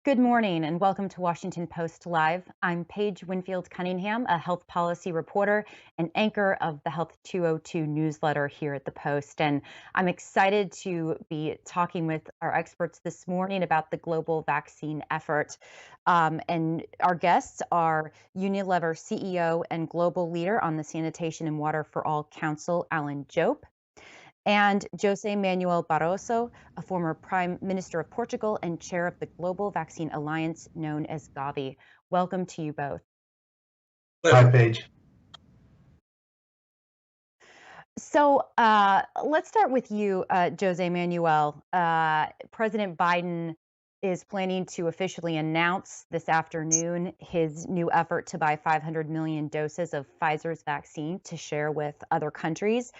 Good morning and welcome to Washington Post Live. I'm Paige Winfield Cunningham, a health policy reporter and anchor of the Health 202 newsletter here at the Post. And I'm excited to be talking with our experts this morning about the global vaccine effort. And our guests are Unilever CEO and global leader on the Sanitation and Water for All Council, Jope, and José Manuel Barroso, a former Prime Minister of Portugal and chair of the Global Vaccine Alliance known as Gavi. Welcome to you both. Hi, Paige. So let's start with you, José Manuel. President Biden is planning to officially announce this afternoon his new effort to buy 500 million doses of Pfizer's vaccine to share with other countries.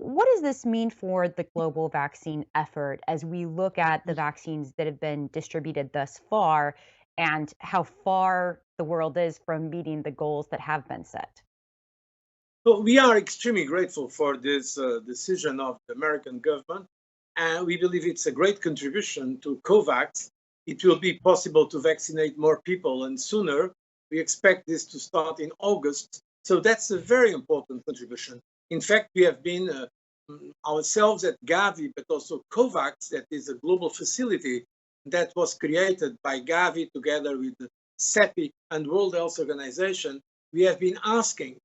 What does this mean for the global vaccine effort as we look at the vaccines that have been distributed thus far and how far the world is from meeting the goals that have been set? Well, we are extremely grateful for this decision of the American government, and we believe it's a great contribution to COVAX. It will be possible to vaccinate more people and sooner. We expect this to start in August, so that's a very important contribution. In fact, we have been ourselves at Gavi, but also COVAX, that is a global facility that was created by Gavi together with the CEPI and World Health Organization. We have been asking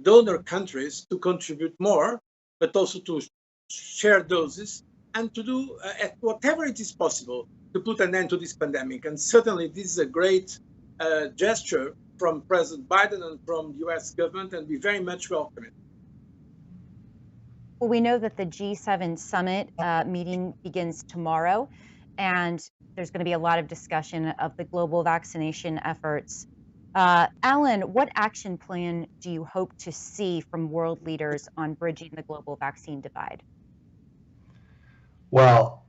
donor countries to contribute more, but also to share doses and to do whatever it is possible to put an end to this pandemic. And certainly this is a great gesture from President Biden and from the US government, and we very much welcome it. Well, we know that the G7 summit meeting begins tomorrow, and there's going to be a lot of discussion of the global vaccination efforts. Alan, what action plan do you hope to see from world leaders on bridging the global vaccine divide? Well,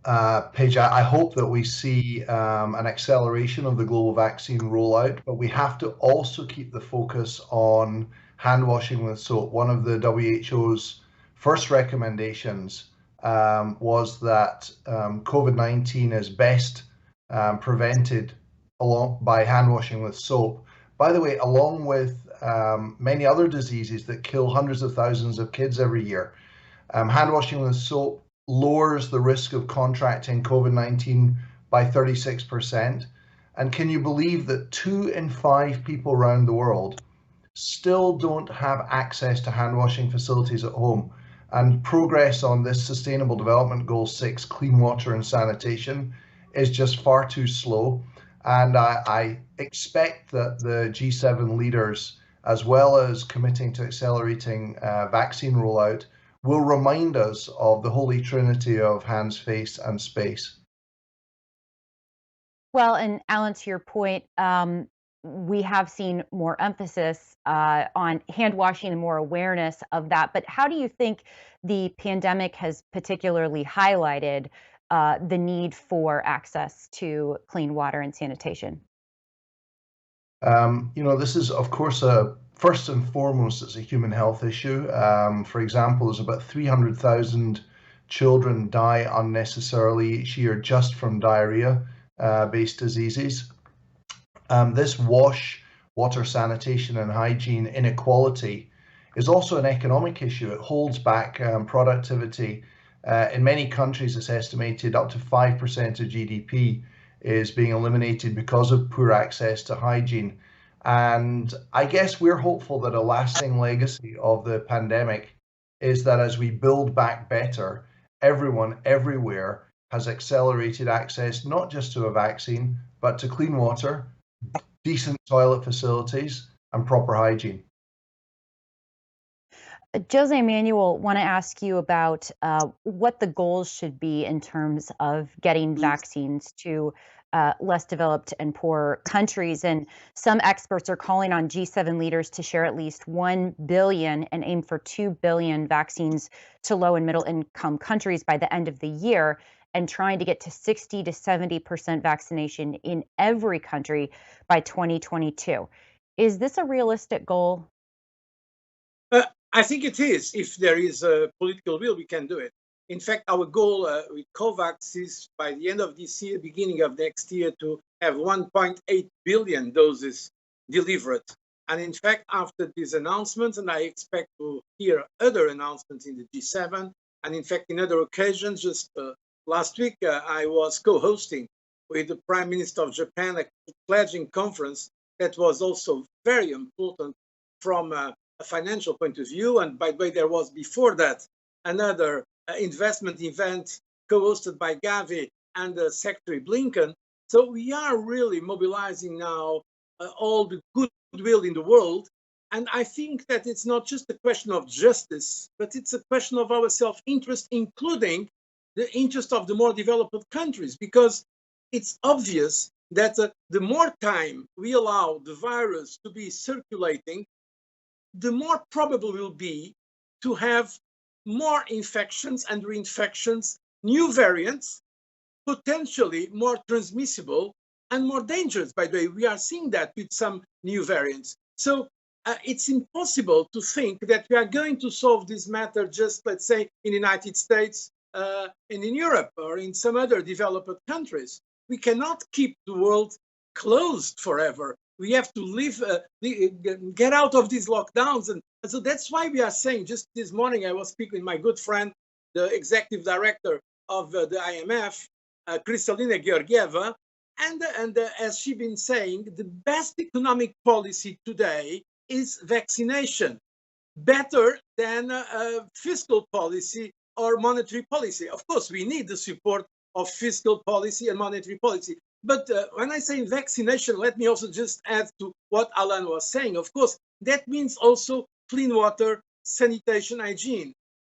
Paige, I hope that we see an acceleration of the global vaccine rollout, but we have to also keep the focus on hand washing with soap. One of the WHO's first recommendations was that COVID-19 is best prevented by hand washing with soap. By the way, along with many other diseases that kill hundreds of thousands of kids every year, hand washing with soap lowers the risk of contracting COVID-19 by 36%. And can you believe that 2 in 5 people around the world still don't have access to hand washing facilities at home? And progress on this Sustainable Development Goal 6, clean water and sanitation, is just far too slow. And I expect that the G7 leaders, as well as committing to accelerating vaccine rollout, will remind us of the holy trinity of hands, face, and space. Well, and Alan, to your point, we have seen more emphasis on hand washing and more awareness of that. But how do you think the pandemic has particularly highlighted the need for access to clean water and sanitation? This is, of course, first and foremost, it's a human health issue. For example, there's about 300,000 children die unnecessarily each year just from diarrhea-based diseases. This water sanitation and hygiene inequality is also an economic issue. It holds back productivity. In many countries, it's estimated up to 5% of GDP is being eliminated because of poor access to hygiene. And I guess we're hopeful that a lasting legacy of the pandemic is that as we build back better, everyone everywhere has accelerated access not just to a vaccine, but to clean water, decent toilet facilities, and proper hygiene. José Manuel, want to ask you about what the goals should be in terms of getting vaccines to less developed and poor countries. And some experts are calling on G7 leaders to share at least 1 billion and aim for 2 billion vaccines to low and middle income countries by the end of the year, and trying to get to 60 to 70% vaccination in every country by 2022. Is this a realistic goal? I think it is. If there is a political will, we can do it. In fact, our goal with COVAX is by the end of this year, beginning of next year, to have 1.8 billion doses delivered. And in fact, after these announcements, and I expect to hear other announcements in the G7, and in fact, in other occasions, just last week, I was co-hosting with the Prime Minister of Japan a pledging conference that was also very important from a financial point of view. And by the way, there was before that another investment event co-hosted by Gavi and Secretary Blinken. So we are really mobilizing now all the goodwill in the world. And I think that it's not just a question of justice, but it's a question of our self-interest, including the interest of the more developed countries, because it's obvious that the more time we allow the virus to be circulating, the more probable will be to have more infections and reinfections, new variants, potentially more transmissible and more dangerous. By the way, we are seeing that with some new variants. So it's impossible to think that we are going to solve this matter just, let's say, in the United States and in Europe or in some other developed countries. We cannot keep the world closed forever. We have to live, get out of these lockdowns. And so that's why we are saying, just this morning, I was speaking with my good friend, the executive director of the IMF, Kristalina Georgieva, and as she's been saying, the best economic policy today is vaccination, better than fiscal policy or monetary policy. Of course, we need the support of fiscal policy and monetary policy. But when I say vaccination, let me also just add to what Alan was saying. Of course, that means also clean water, sanitation, hygiene.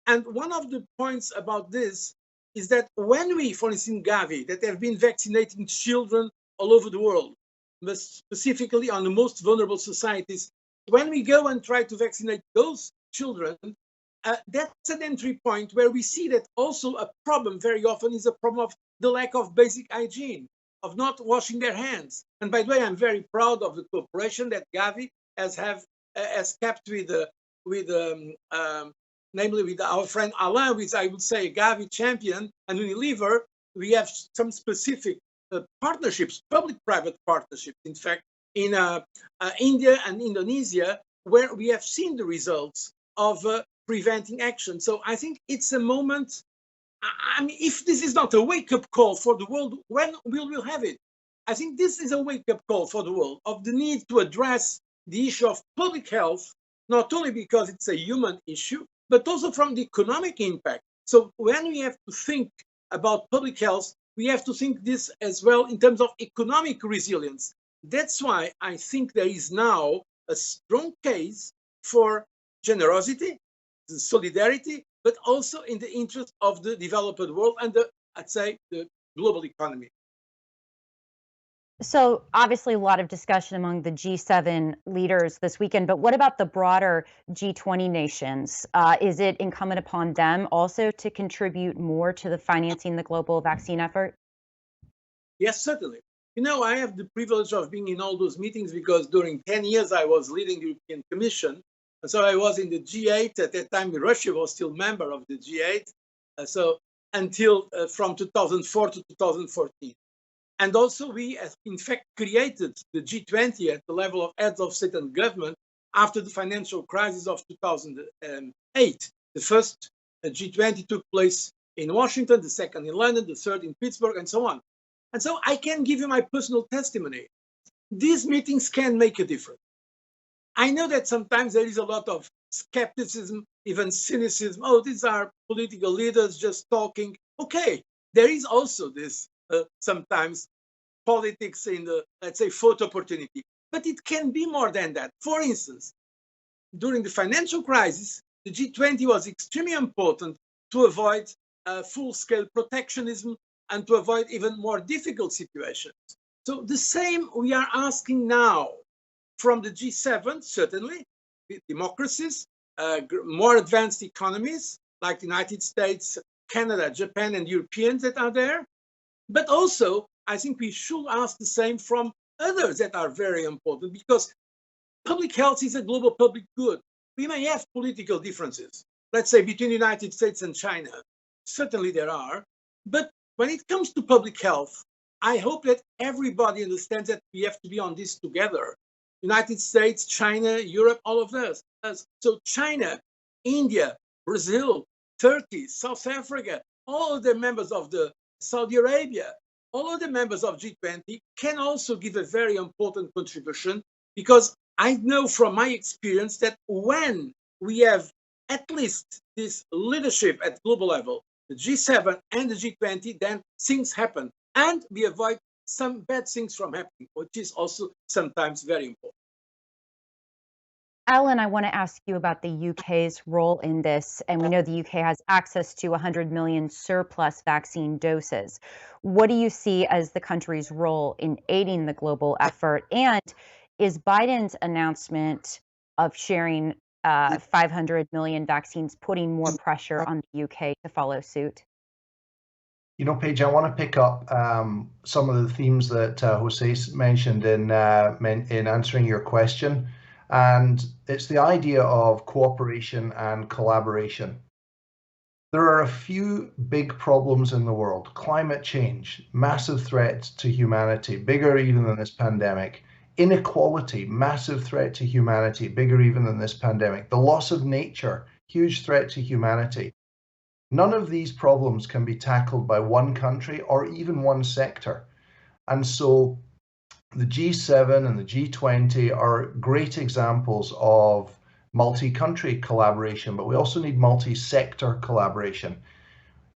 And one of the points about this is that when we, for instance, in Gavi, that have been vaccinating children all over the world, but specifically on the most vulnerable societies, when we go and try to vaccinate those children, that's an entry point where we see that also a problem very often is a problem of the lack of basic hygiene, of not washing their hands. And by the way, I'm very proud of the cooperation that Gavi has kept namely with our friend Alain, which I would say a Gavi champion, and Unilever. We have some specific partnerships, public-private partnerships, in fact, in India and Indonesia, where we have seen the results of preventing action. So I think it's a moment. I mean, if this is not a wake-up call for the world, when will we have it? I think this is a wake-up call for the world of the need to address the issue of public health, not only because it's a human issue, but also from the economic impact. So when we have to think about public health, we have to think this as well in terms of economic resilience. That's why I think there is now a strong case for generosity, solidarity, but also in the interest of the developed world and I'd say the global economy. So obviously a lot of discussion among the G7 leaders this weekend, but what about the broader G20 nations? Is it incumbent upon them also to contribute more to the financing the global vaccine effort? Yes, certainly. You know, I have the privilege of being in all those meetings because during 10 years I was leading the European Commission. And so I was in the G8. At that time, Russia was still member of the G8. So until from 2004 to 2014. And also we, in fact, created the G20 at the level of heads of state and government after the financial crisis of 2008. The first G20 took place in Washington, the second in London, the third in Pittsburgh, and so on. And so I can give you my personal testimony. these meetings can make a difference. I know that sometimes there is a lot of skepticism, even cynicism. Oh, these are political leaders just talking. Okay, there is also this sometimes politics in the, let's say, photo opportunity. But it can be more than that. For instance, during the financial crisis, the G20 was extremely important to avoid full-scale protectionism and to avoid even more difficult situations. So the same we are asking now from the G7, certainly, democracies, more advanced economies like the United States, Canada, Japan, and Europeans that are there. But also, I think we should ask the same from others that are very important, because public health is a global public good. We may have political differences, let's say between the United States and China. Certainly there are. But when it comes to public health, I hope that everybody understands that we have to be on this together. United States, China, Europe, all of this. So China, India, Brazil, Turkey, South Africa, all of the members of the Saudi Arabia, all of the members of G20 can also give a very important contribution, because I know from my experience that when we have at least this leadership at global level, the G7 and the G20, then things happen and we avoid some bad things from happening, which is also sometimes very important. Alan, I want to ask you about the UK's role in this. And we know the UK has access to 100 million surplus vaccine doses. What do you see as the country's role in aiding the global effort? And is Biden's announcement of sharing 500 million vaccines putting more pressure on the UK to follow suit? You know, Paige, I want to pick up some of the themes that José mentioned in answering your question. And it's the idea of cooperation and collaboration. There are a few big problems in the world: climate change, massive threat to humanity, bigger even than this pandemic; inequality, massive threat to humanity, bigger even than this pandemic; the loss of nature, huge threat to humanity. None of these problems can be tackled by one country or even one sector. And so the G7 and the G20 are great examples of multi-country collaboration, but we also need multi-sector collaboration.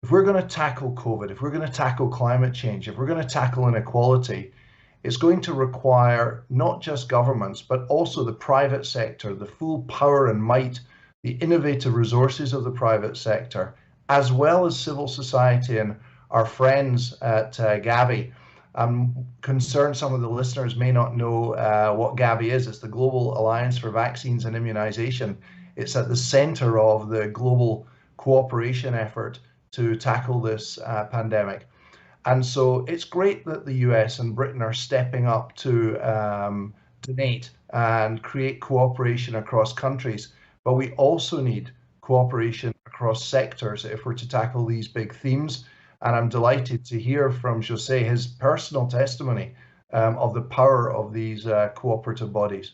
If we're going to tackle COVID, if we're going to tackle climate change, if we're going to tackle inequality, it's going to require not just governments, but also the private sector, the full power and might, the innovative resources of the private sector, as well as civil society and our friends at Gavi. I'm concerned some of the listeners may not know what Gavi is. It's the Global Alliance for Vaccines and Immunization. It's at the center of the global cooperation effort to tackle this pandemic. And so it's great that the US and Britain are stepping up to donate and create cooperation across countries. But we also need cooperation across sectors if we're to tackle these big themes. And I'm delighted to hear from José his personal testimony of the power of these cooperative bodies.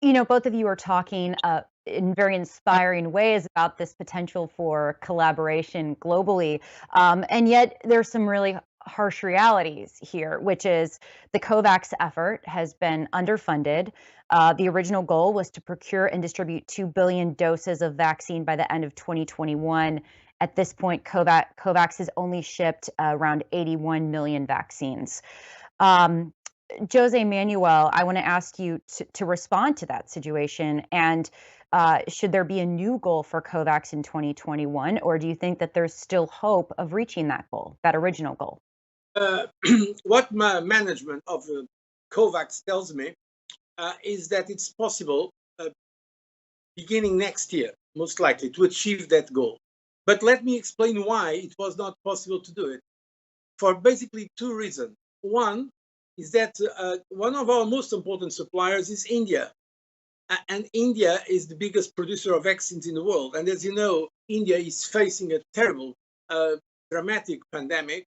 You know, both of you are talking in very inspiring ways about this potential for collaboration globally. And yet there's some really harsh realities here, which is the COVAX effort has been underfunded. The original goal was to procure and distribute 2 billion doses of vaccine by the end of 2021. At this point, COVAX has only shipped around 81 million vaccines. José Manuel, I want to ask you to respond to that situation. And should there be a new goal for COVAX in 2021, or do you think that there's still hope of reaching that goal, that original goal? What my management of COVAX tells me is that it's possible beginning next year, most likely, to achieve that goal. But let me explain why it was not possible to do it. For basically two reasons. One is that one of our most important suppliers is India. And India is the biggest producer of vaccines in the world. And as you know, India is facing a terrible, dramatic pandemic.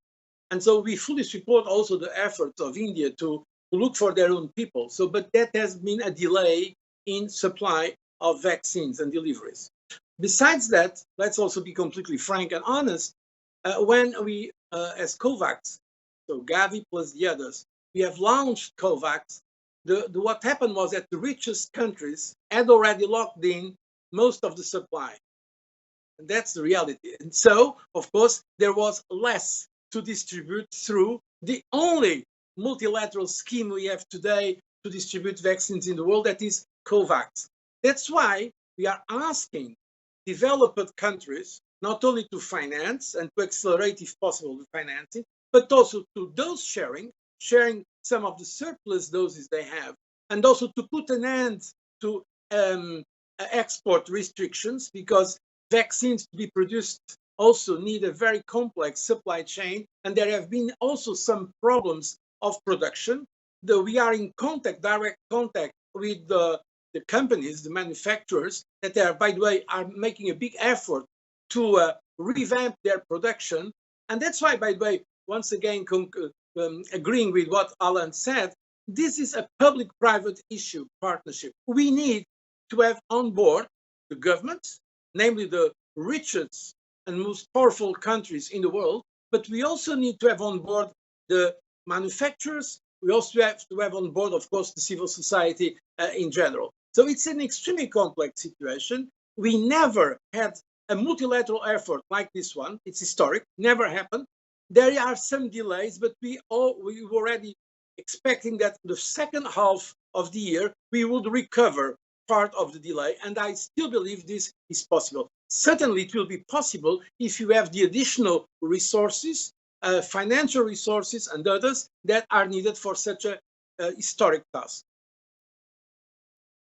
And so we fully support also the efforts of India to look for their own people. So, but that has been a delay in supply of vaccines and deliveries. Besides that, let's also be completely frank and honest. When we, as COVAX, so Gavi plus the others, we have launched COVAX, what happened was that the richest countries had already locked in most of the supply. And that's the reality. And so, of course, there was less to distribute through the only multilateral scheme we have today to distribute vaccines in the world, that is COVAX. That's why we are asking developed countries not only to finance and to accelerate, if possible, the financing, but also to dose sharing some of the surplus doses they have, and also to put an end to export restrictions, because vaccines to be produced also need a very complex supply chain, and there have been also some problems of production. Though we are in direct contact with the companies, the manufacturers, that are, by the way, are making a big effort to revamp their production. And that's why, by the way, once again, agreeing with what Alan said, this is a public-private issue partnership. We need to have on board the governments, namely the richest and most powerful countries in the world, but we also need to have on board the manufacturers. We also have to have on board, of course, the civil society in general. So it's an extremely complex situation. We never had a multilateral effort like this one. It's historic, never happened. There are some delays, but we were already expecting that the second half of the year, we would recover part of the delay. And I still believe this is possible. Certainly, it will be possible if you have the additional resources, financial resources and others that are needed for such a historic task.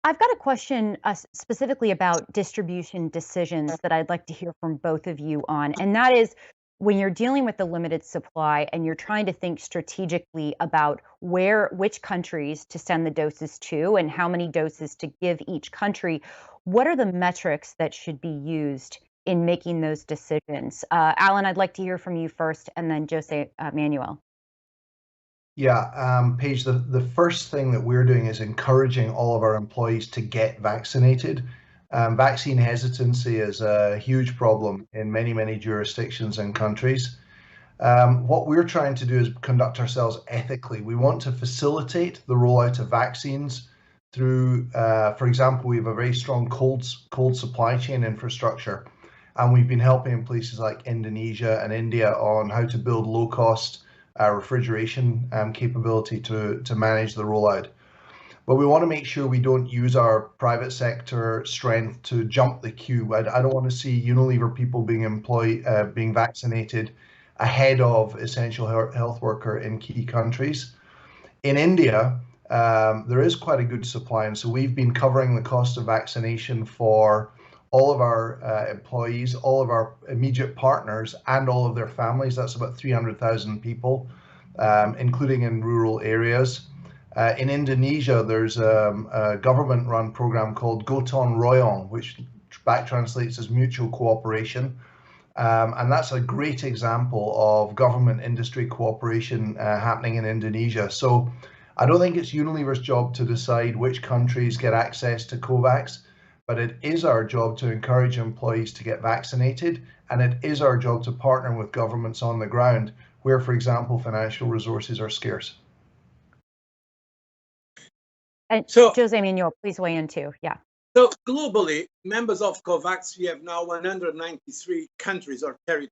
I've got a question specifically about distribution decisions that I'd like to hear from both of you on. And that is, when you're dealing with the limited supply and you're trying to think strategically about which countries to send the doses to and how many doses to give each country, what are the metrics that should be used in making those decisions? Alan, I'd like to hear from you first, and then José, Manuel. Yeah, Paige, the first thing that we're doing is encouraging all of our employees to get vaccinated. Vaccine hesitancy is a huge problem in many, many jurisdictions and countries. What we're trying to do is conduct ourselves ethically. We want to facilitate the rollout of vaccines through, for example, we have a very strong cold supply chain infrastructure, and we've been helping in places like Indonesia and India on how to build low-cost refrigeration capability to manage the rollout. But we want to make sure we don't use our private sector strength to jump the queue. I don't want to see Unilever people being vaccinated ahead of essential health worker in key countries. In India, there is quite a good supply, and so we've been covering the cost of vaccination for all of our employees, all of our immediate partners, and all of their families. That's about 300,000 people, including in rural areas. In Indonesia, there's a government-run program called Gotong Royong, which back translates as mutual cooperation. And that's a great example of government-industry cooperation happening in Indonesia. So I don't think it's Unilever's job to decide which countries get access to COVAX, but it is our job to encourage employees to get vaccinated, and it is our job to partner with governments on the ground where, for example, financial resources are scarce. And so, José Manuel, please weigh in too. Yeah. So globally, members of COVAX, we have now 193 countries or territories.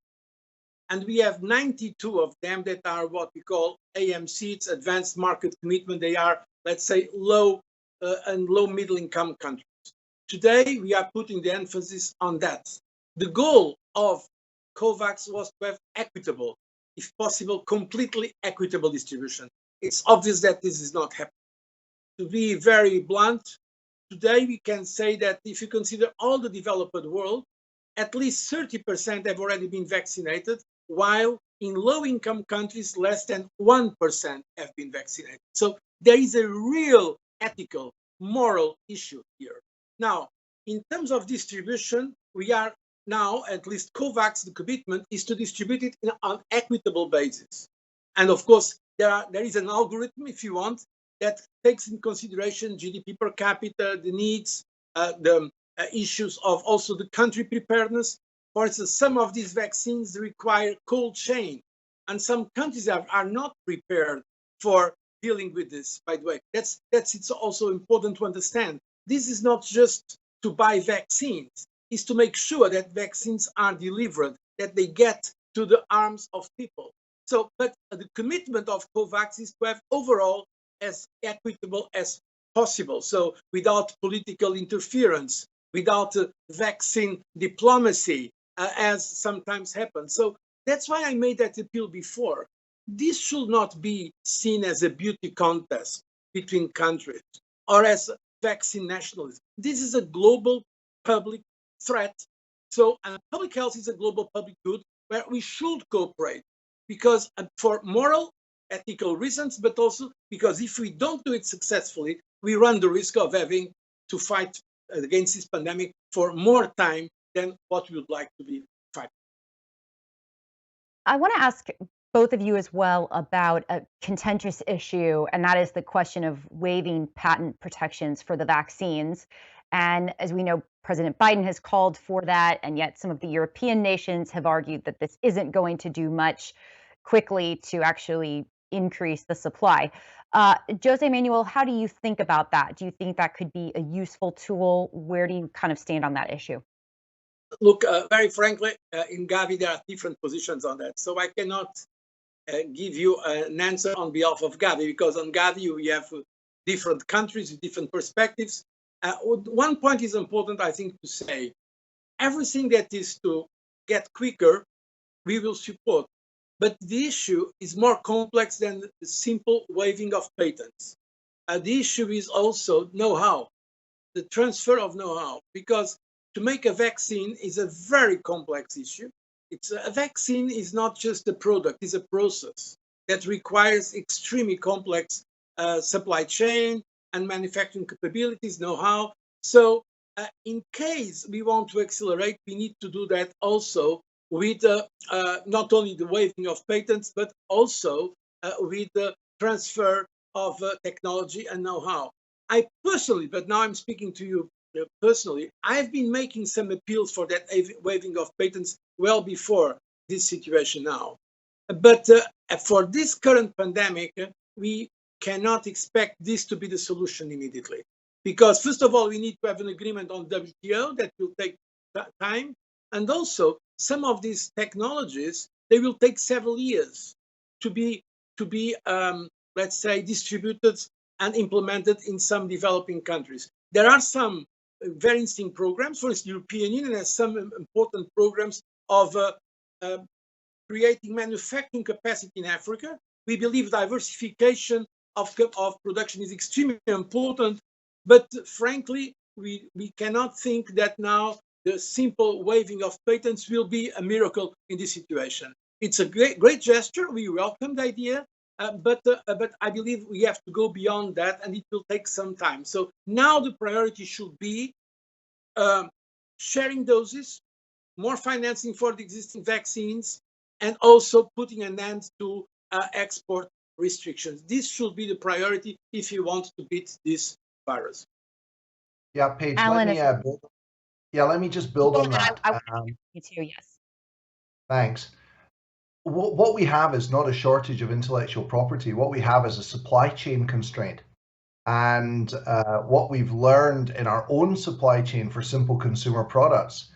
And we have 92 of them that are what we call AMC, it's Advanced Market Commitment. They are, let's say, low and low middle income countries. Today, we are putting the emphasis on that. The goal of COVAX was to have equitable, if possible, completely equitable distribution. It's obvious that this is not happening. To be very blunt, today we can say that if you consider all the developed world, at least 30% have already been vaccinated, while in low-income countries, less than 1% have been vaccinated. So there is a real ethical, moral issue here. Now, in terms of distribution, we are now, at least COVAX, the commitment is to distribute it on an equitable basis. And of course, there is an algorithm, if you want, that takes in consideration GDP per capita, the needs, the issues of also the country preparedness. For instance, some of these vaccines require cold chain, and some countries are not prepared for dealing with this, by the way. It's also important to understand. This is not just to buy vaccines, it's to make sure that vaccines are delivered, that they get to the arms of people. So, but the commitment of COVAX is to have overall as equitable as possible. So without political interference, without vaccine diplomacy, as sometimes happens. So that's why I made that appeal before. This should not be seen as a beauty contest between countries or as vaccine nationalism. This is a global public threat. So public health is a global public good where we should cooperate because for moral, ethical reasons, but also because if we don't do it successfully, we run the risk of having to fight against this pandemic for more time than what we would like to be fighting. I want to ask both of you as well about a contentious issue, and that is the question of waiving patent protections for the vaccines. And as we know, President Biden has called for that, and yet some of the European nations have argued that this isn't going to do much quickly to actually increase the supply. Jose Manuel, how do you think about that? Do you think that could be a useful tool? Where do you kind of stand on that issue? Look, very frankly, in Gavi, there are different positions on that. So I cannot give you an answer on behalf of Gavi, because on Gavi, we have different countries with different perspectives. One point is important, I think, to say. Everything that is to get quicker, we will support. But the issue is more complex than the simple waiving of patents. The issue is also know-how, the transfer of know-how, because to make a vaccine is a very complex issue. A vaccine is not just a product, it's a process that requires extremely complex supply chain and manufacturing capabilities, know-how. So in case we want to accelerate, we need to do that also with not only the waiving of patents, but also with the transfer of technology and know-how. I personally, but now I'm speaking to you personally, I've been making some appeals for that waiving of patents well before this situation now. But for this current pandemic, we cannot expect this to be the solution immediately. Because first of all, we need to have an agreement on WTO that will take time. And also, some of these technologies, they will take several years to be let's say, distributed and implemented in some developing countries. There are some very interesting programs. For instance, the European Union has some important programs of creating manufacturing capacity in Africa. We believe diversification of production is extremely important, but frankly, we cannot think that now the simple waiving of patents will be a miracle in this situation. It's a great gesture. We welcome the idea, but I believe we have to go beyond that, and it will take some time. So now the priority should be sharing doses, more financing for the existing vaccines, and also putting an end to export restrictions. This should be the priority if you want to beat this virus. Yeah, Paige, Alan, let me just build on that. Me too, yes. Thanks. What we have is not a shortage of intellectual property. What we have is a supply chain constraint. And what we've learned in our own supply chain for simple consumer products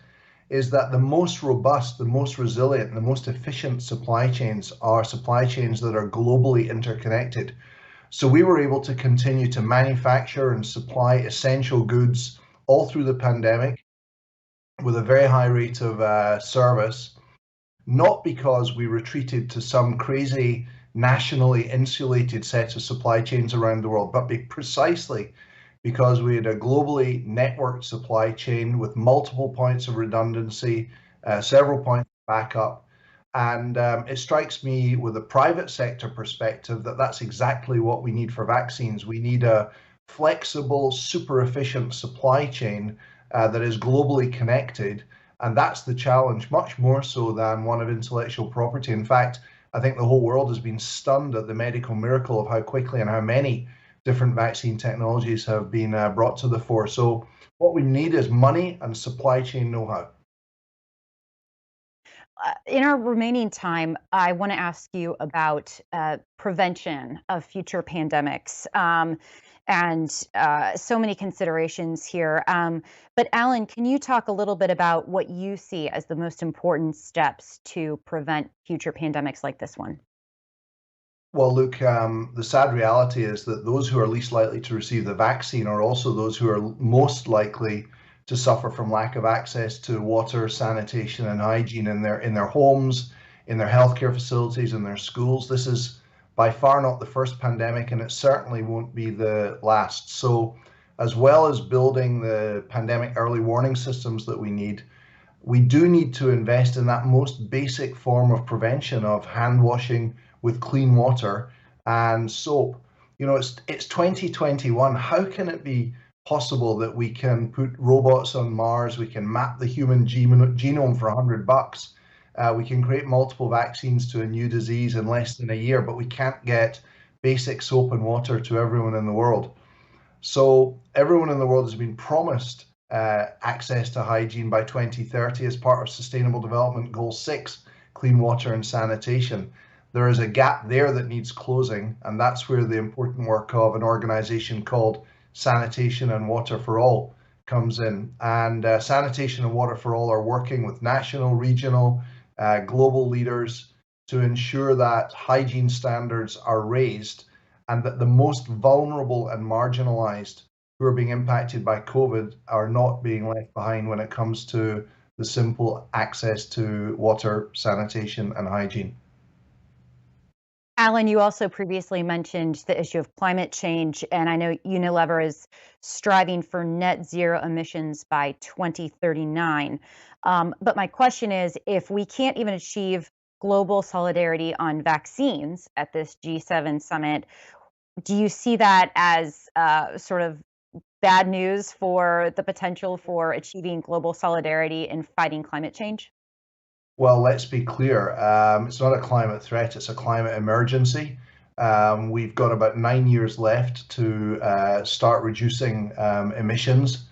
is that the most robust, the most resilient, the most efficient supply chains are supply chains that are globally interconnected. So we were able to continue to manufacture and supply essential goods all through the pandemic with a very high rate of service, not because we retreated to some crazy nationally insulated set of supply chains around the world, but precisely because we had a globally networked supply chain with multiple points of redundancy, several points of backup. And it strikes me with a private sector perspective that that's exactly what we need for vaccines. We need a flexible, super efficient supply chain that is globally connected. And that's the challenge, much more so than one of intellectual property. In fact, I think the whole world has been stunned at the medical miracle of how quickly and how many different vaccine technologies have been brought to the fore. So what we need is money and supply chain know-how. in our remaining time, I want to ask you about prevention of future pandemics. And so many considerations here. But Alan, can you talk a little bit about what you see as the most important steps to prevent future pandemics like this one? Well, look, the sad reality is that those who are least likely to receive the vaccine are also those who are most likely to suffer from lack of access to water, sanitation, and hygiene in their homes, in their healthcare facilities, in their schools. This is by far not the first pandemic, and it certainly won't be the last. So, as well as building the pandemic early warning systems that we do need to invest in that most basic form of prevention of hand washing with clean water and soap. You know, it's 2021. How can it be possible that we can put robots on Mars, we can map the human genome for $100, we can create multiple vaccines to a new disease in less than a year, but we can't get basic soap and water to everyone in the world? So everyone in the world has been promised access to hygiene by 2030 as part of Sustainable Development Goal 6, clean water and sanitation. There is a gap there that needs closing, and that's where the important work of an organization called Sanitation and Water for All comes in. And Sanitation and Water for All are working with national, regional, global leaders to ensure that hygiene standards are raised and that the most vulnerable and marginalized who are being impacted by COVID are not being left behind when it comes to the simple access to water, sanitation, and hygiene. Alan, you also previously mentioned the issue of climate change, and I know Unilever is striving for net zero emissions by 2039. But my question is, if we can't even achieve global solidarity on vaccines at this G7 summit, do you see that as sort of bad news for the potential for achieving global solidarity in fighting climate change? Well, let's be clear. It's not a climate threat, it's a climate emergency. We've got about 9 years left to start reducing emissions,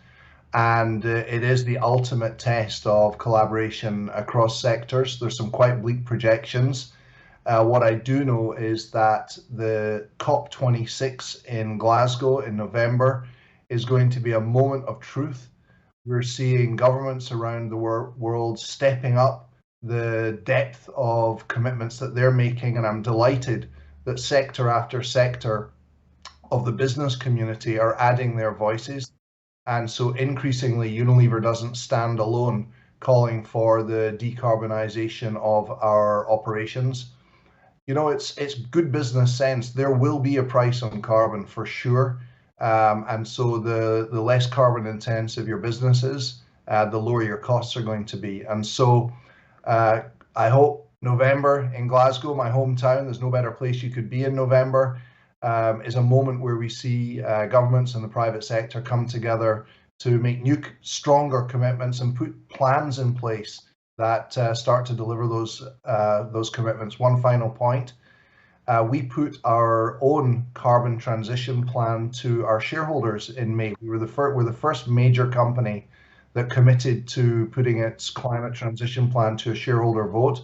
and it is the ultimate test of collaboration across sectors. There's some quite bleak projections. What I do know is that the COP26 in Glasgow in November is going to be a moment of truth. We're seeing governments around the world stepping up the depth of commitments that they're making, and I'm delighted that sector after sector of the business community are adding their voices. And so increasingly, Unilever doesn't stand alone calling for the decarbonisation of our operations. You know, it's good business sense. There will be a price on carbon for sure. And so the less carbon intensive your business is, the lower your costs are going to be. And so I hope November in Glasgow, my hometown, there's no better place you could be in November, is a moment where we see governments and the private sector come together to make new, stronger commitments and put plans in place that start to deliver those commitments. One final point. We put our own carbon transition plan to our shareholders in May. We're the first major company that committed to putting its climate transition plan to a shareholder vote,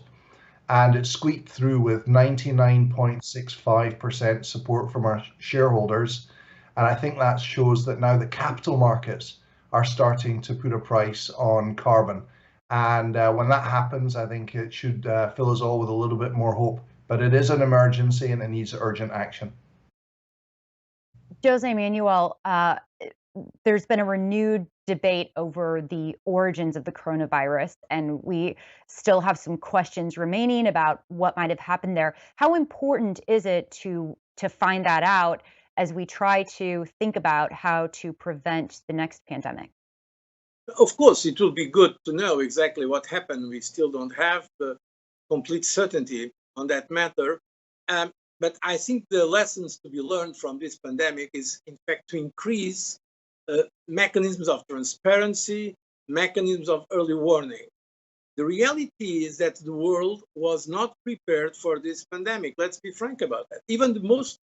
and it squeaked through with 99.65% support from our shareholders. And I think that shows that now the capital markets are starting to put a price on carbon. And when that happens, I think it should fill us all with a little bit more hope. But it is an emergency and it needs urgent action. José Manuel, there's been a renewed debate over the origins of the coronavirus, and we still have some questions remaining about what might have happened there. How important is it to find that out as we try to think about how to prevent the next pandemic? Of course, it will be good to know exactly what happened. We still don't have the complete certainty on that matter. But I think the lessons to be learned from this pandemic is, in fact, to increase mechanisms of transparency, mechanisms of early warning. The reality is that the world was not prepared for this pandemic. Let's be frank about that. Even the most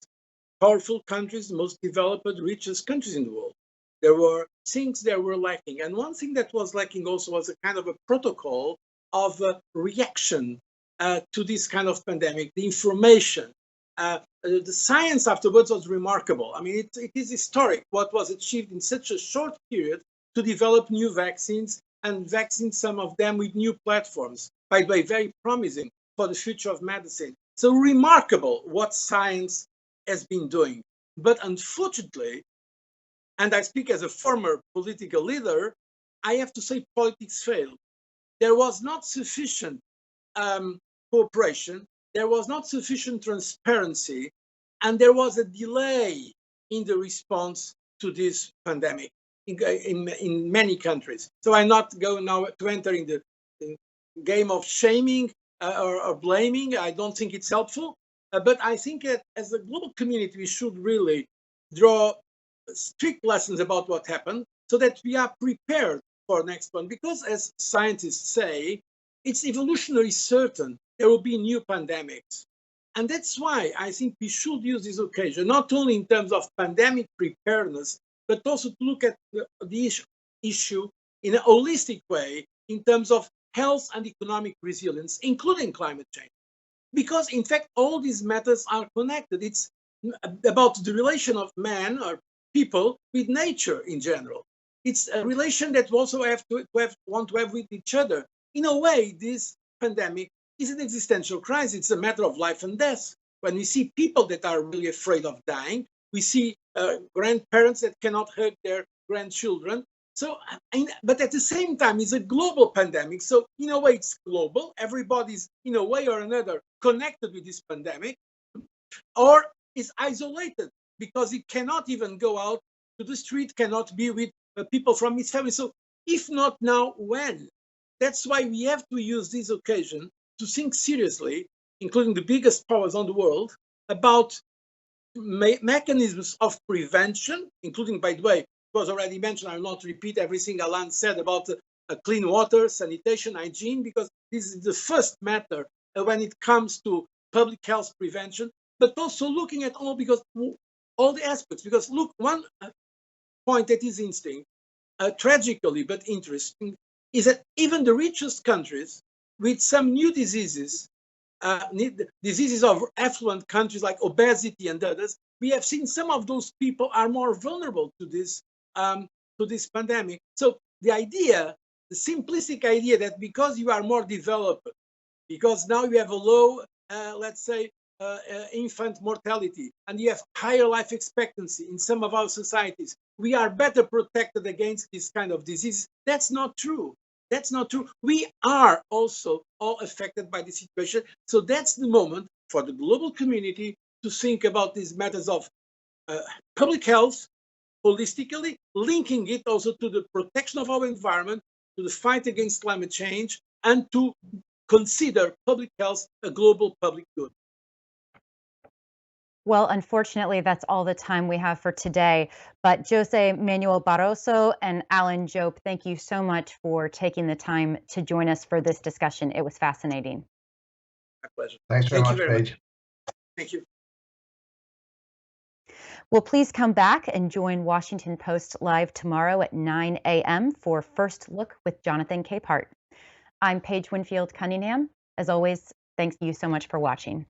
powerful countries, the most developed, richest countries in the world, there were things that were lacking. And one thing that was lacking also was a kind of a protocol of reaction to this kind of pandemic, the information. The science afterwards was remarkable. I mean, it is historic what was achieved in such a short period to develop new vaccines, and vaccines, some of them with new platforms. By the way, very promising for the future of medicine. So remarkable what science has been doing. But unfortunately, and I speak as a former political leader, I have to say politics failed. There was not sufficient cooperation, there was not sufficient transparency, and there was a delay in the response to this pandemic in many countries. So I'm not going now to enter in the game of shaming or blaming. I don't think it's helpful. But I think that as a global community, we should really draw strict lessons about what happened so that we are prepared for next one. Because as scientists say, it's evolutionary certain there will be new pandemics. And that's why I think we should use this occasion, not only in terms of pandemic preparedness, but also to look at the issue in a holistic way in terms of health and economic resilience, including climate change. Because in fact, all these matters are connected. It's about the relation of man or people with nature in general. It's a relation that we also want to have with each other. In a way, this pandemic is an existential crisis. It's a matter of life and death. When we see people that are really afraid of dying, we see grandparents that cannot hug their grandchildren. So, but at the same time, it's a global pandemic. So in a way, it's global. Everybody's in a way or another connected with this pandemic, or is isolated because it cannot even go out to the street, cannot be with people from its family. So if not now, when? That's why we have to use this occasion to think seriously, including the biggest powers on the world, about mechanisms of prevention, including, by the way, it was already mentioned, I will not repeat everything Alain said about clean water, sanitation, hygiene, because this is the first matter when it comes to public health prevention, but also looking at all the aspects. Because look, one point that is interesting, tragically but interesting, is that even the richest countries with some new diseases, diseases of affluent countries like obesity and others, we have seen some of those people are more vulnerable to this pandemic. So the idea, the simplistic idea that because you are more developed, because now you have a low, let's say, infant mortality, and you have higher life expectancy in some of our societies, we are better protected against this kind of disease. That's not true. That's not true. We are also all affected by the situation. So that's the moment for the global community to think about these matters of public health holistically, linking it also to the protection of our environment, to the fight against climate change, and to consider public health a global public good. Well, unfortunately, that's all the time we have for today. But José Manuel Barroso and Alan Jope, thank you so much for taking the time to join us for this discussion. It was fascinating. My pleasure. Thanks very much, Paige. Thank you. Well, please come back and join Washington Post Live tomorrow at 9 a.m. for First Look with Jonathan Capehart. I'm Paige Winfield Cunningham. As always, thanks you so much for watching.